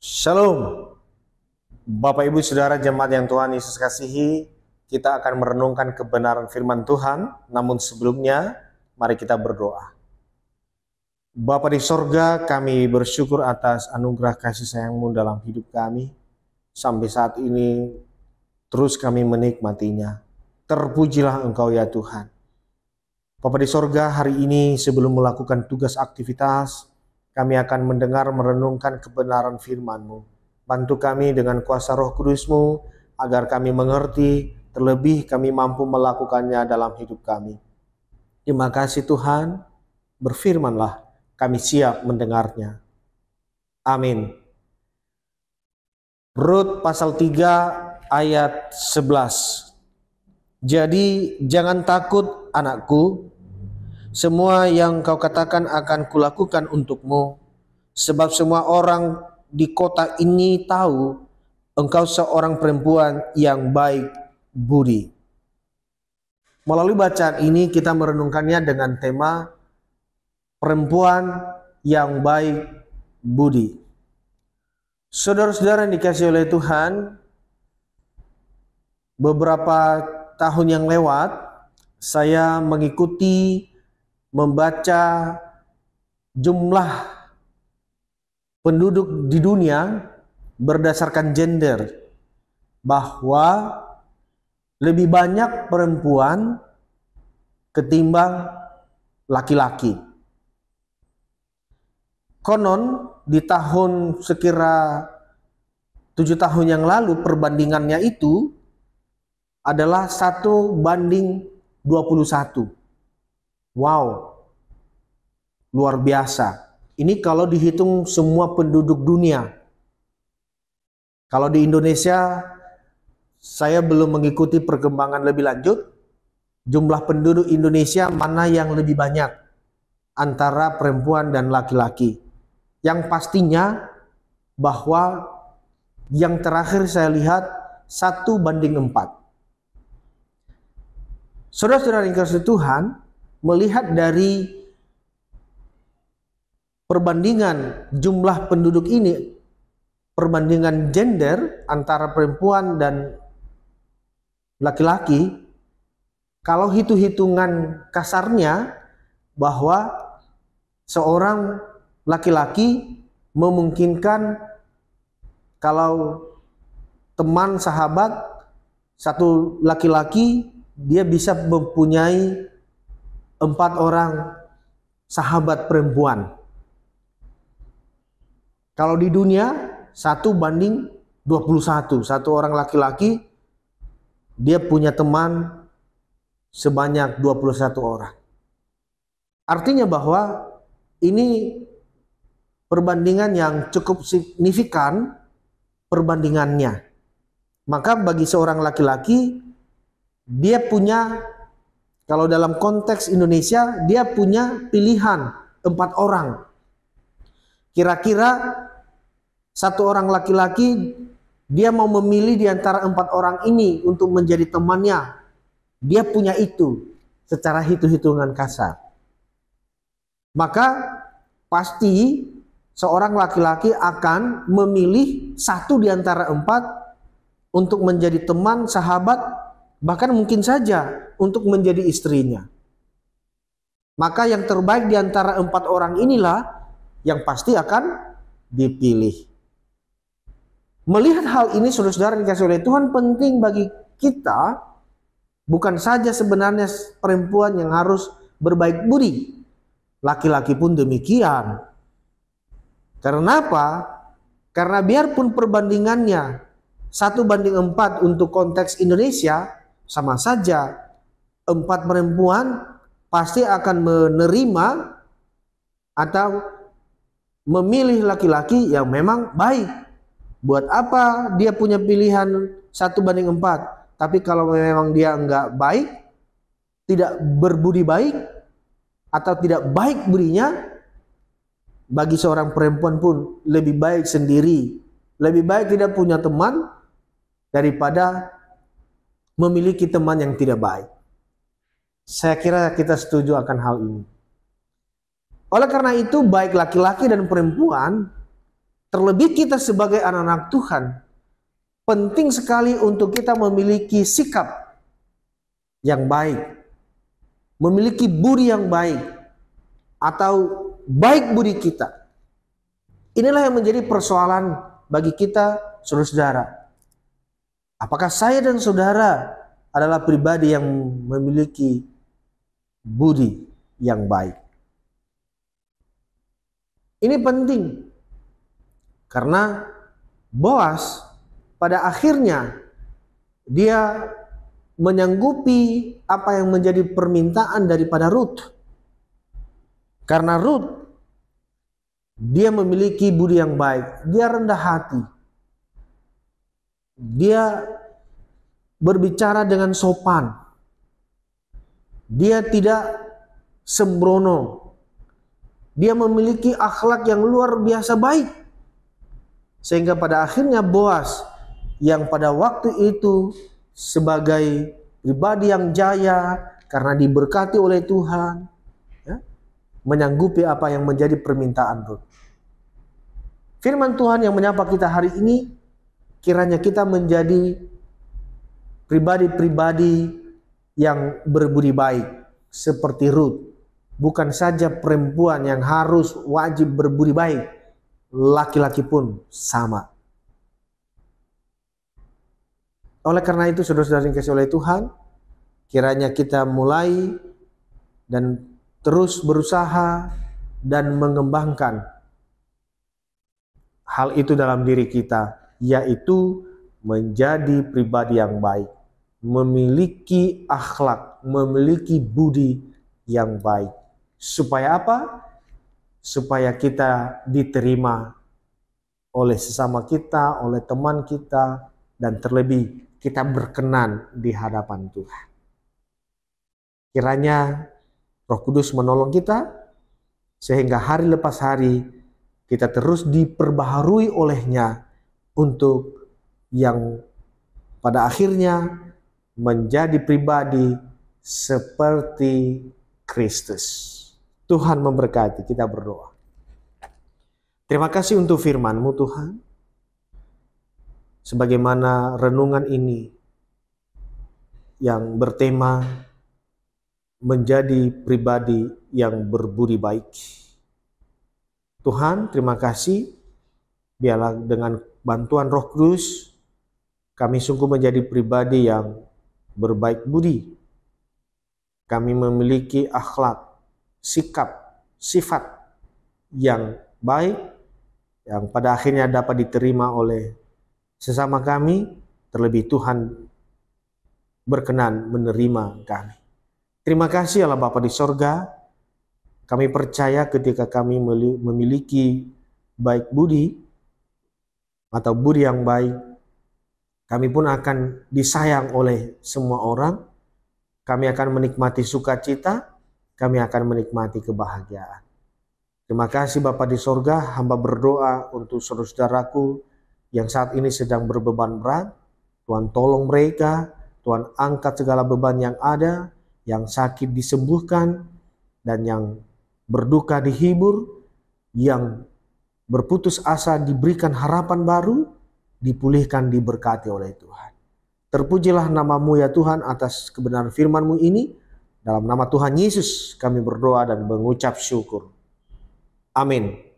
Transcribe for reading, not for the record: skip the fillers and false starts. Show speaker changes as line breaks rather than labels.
Shalom, Bapak Ibu Saudara jemaat yang Tuhan Yesus kasihi. Kita akan merenungkan kebenaran firman Tuhan. Namun sebelumnya, mari kita berdoa. Bapa di sorga, kami bersyukur atas anugerah kasih sayang-Mu dalam hidup kami. Sampai saat ini, terus kami menikmatinya. Terpujilah Engkau ya Tuhan. Bapa di sorga, hari ini sebelum melakukan tugas aktivitas, kami akan mendengar merenungkan kebenaran firman-Mu. Bantu kami dengan kuasa Roh Kudus-Mu, agar kami mengerti, terlebih kami mampu melakukannya dalam hidup kami. Terima kasih Tuhan, berfirmanlah, kami siap mendengarnya. Amin. Rut pasal 3 ayat 11. Jadi jangan takut anakku, semua yang kau katakan akan kulakukan untukmu, sebab semua orang di kota ini tahu engkau seorang perempuan yang baik budi. Melalui bacaan ini kita merenungkannya dengan tema perempuan yang baik budi. Saudara-saudara yang dikasihi oleh Tuhan, beberapa tahun yang lewat saya mengikuti membaca jumlah penduduk di dunia berdasarkan gender, bahwa lebih banyak perempuan ketimbang laki-laki. Konon di tahun sekira 7 tahun yang lalu perbandingannya itu adalah 1:21. Wow, luar biasa. Ini kalau dihitung semua penduduk dunia. Kalau di Indonesia, saya belum mengikuti perkembangan lebih lanjut. Jumlah penduduk Indonesia mana yang lebih banyak antara perempuan dan laki-laki. Yang pastinya bahwa yang terakhir saya lihat 1:4. Saudara-saudara yang kasih Tuhan, melihat dari perbandingan jumlah penduduk ini, perbandingan gender antara perempuan dan laki-laki, kalau hitung-hitungan kasarnya bahwa seorang laki-laki memungkinkan kalau teman sahabat satu laki-laki, dia bisa mempunyai 4 orang sahabat perempuan. Kalau di dunia 1:21, satu orang laki-laki dia punya teman sebanyak 21 orang. Artinya bahwa ini perbandingan yang cukup signifikan perbandingannya. Maka bagi seorang laki-laki, dia punya, kalau dalam konteks Indonesia, dia punya pilihan 4 orang. Kira-kira satu orang laki-laki, dia mau memilih di antara 4 orang ini untuk menjadi temannya. Dia punya itu secara hitung-hitungan kasar. Maka pasti seorang laki-laki akan memilih satu di antara 4 untuk menjadi teman, sahabat, bahkan mungkin saja untuk menjadi istrinya. Maka yang terbaik di antara 4 orang inilah yang pasti akan dipilih. Melihat hal ini, saudara-saudara yang dikasihi oleh Tuhan, penting bagi kita bukan saja sebenarnya perempuan yang harus berbaik budi, laki-laki pun demikian. Karena apa? Karena biarpun perbandingannya 1:4 untuk konteks Indonesia, sama saja 4 perempuan pasti akan menerima atau memilih laki-laki yang memang baik. Buat apa dia punya pilihan 1:4? Tapi kalau memang dia enggak baik, tidak berbudi baik, atau tidak baik budinya, bagi seorang perempuan pun lebih baik sendiri. Lebih baik tidak punya teman daripada memiliki teman yang tidak baik. Saya kira kita setuju akan hal ini. Oleh karena itu, baik laki-laki dan perempuan Terlebih kita sebagai anak-anak Tuhan, penting sekali untuk kita memiliki sikap yang baik, memiliki budi yang baik, atau baik budi kita. Inilah yang menjadi persoalan bagi kita, saudara-saudara. Apakah saya dan saudara adalah pribadi yang memiliki budi yang baik? Ini penting karena Boas pada akhirnya dia menyanggupi apa yang menjadi permintaan daripada Ruth. Karena Ruth dia memiliki budi yang baik, dia rendah hati, dia berbicara dengan sopan, dia tidak sembrono, dia memiliki akhlak yang luar biasa baik. Sehingga pada akhirnya Boas yang pada waktu itu sebagai pribadi yang jaya karena diberkati oleh Tuhan, ya, menyanggupi apa yang menjadi permintaan Ruth. Firman Tuhan yang menyapa kita hari ini, kiranya kita menjadi pribadi-pribadi yang berbudi baik seperti Ruth. Bukan saja perempuan yang harus wajib berbudi baik, laki-laki pun sama. Oleh karena itu, saudara-saudara yang dikasihi oleh Tuhan, kiranya kita mulai dan terus berusaha dan mengembangkan hal itu dalam diri kita, yaitu menjadi pribadi yang baik, memiliki akhlak, memiliki budi yang baik. Supaya apa? Supaya kita diterima oleh sesama kita, oleh teman kita, dan terlebih kita berkenan di hadapan Tuhan. Kiranya Roh Kudus menolong kita sehingga hari lepas hari kita terus diperbaharui olehnya untuk yang pada akhirnya menjadi pribadi seperti Kristus. Tuhan memberkati, kita berdoa. Terima kasih untuk firman-Mu Tuhan. Sebagaimana renungan ini yang bertema menjadi pribadi yang berbudi baik. Tuhan, terima kasih. Biarlah dengan bantuan Roh Kudus kami sungguh menjadi pribadi yang berbaik budi. Kami memiliki akhlak, sikap, sifat yang baik, yang pada akhirnya dapat diterima oleh sesama kami, terlebih Tuhan berkenan menerima kami. Terima kasih Allah Bapa di sorga. Kami percaya ketika kami memiliki baik budi atau budi yang baik, kami pun akan disayang oleh semua orang. Kami akan menikmati sukacita, kami akan menikmati kebahagiaan. Terima kasih Bapa di sorga, hamba berdoa untuk saudara-saudaraku yang saat ini sedang berbeban berat. Tuhan tolong mereka, Tuhan angkat segala beban yang ada, yang sakit disembuhkan, dan yang berduka dihibur, yang berputus asa diberikan harapan baru, dipulihkan, diberkati oleh Tuhan. Terpujilah nama-Mu ya Tuhan atas kebenaran firman-Mu ini. Dalam nama Tuhan Yesus kami berdoa dan mengucap syukur. Amin.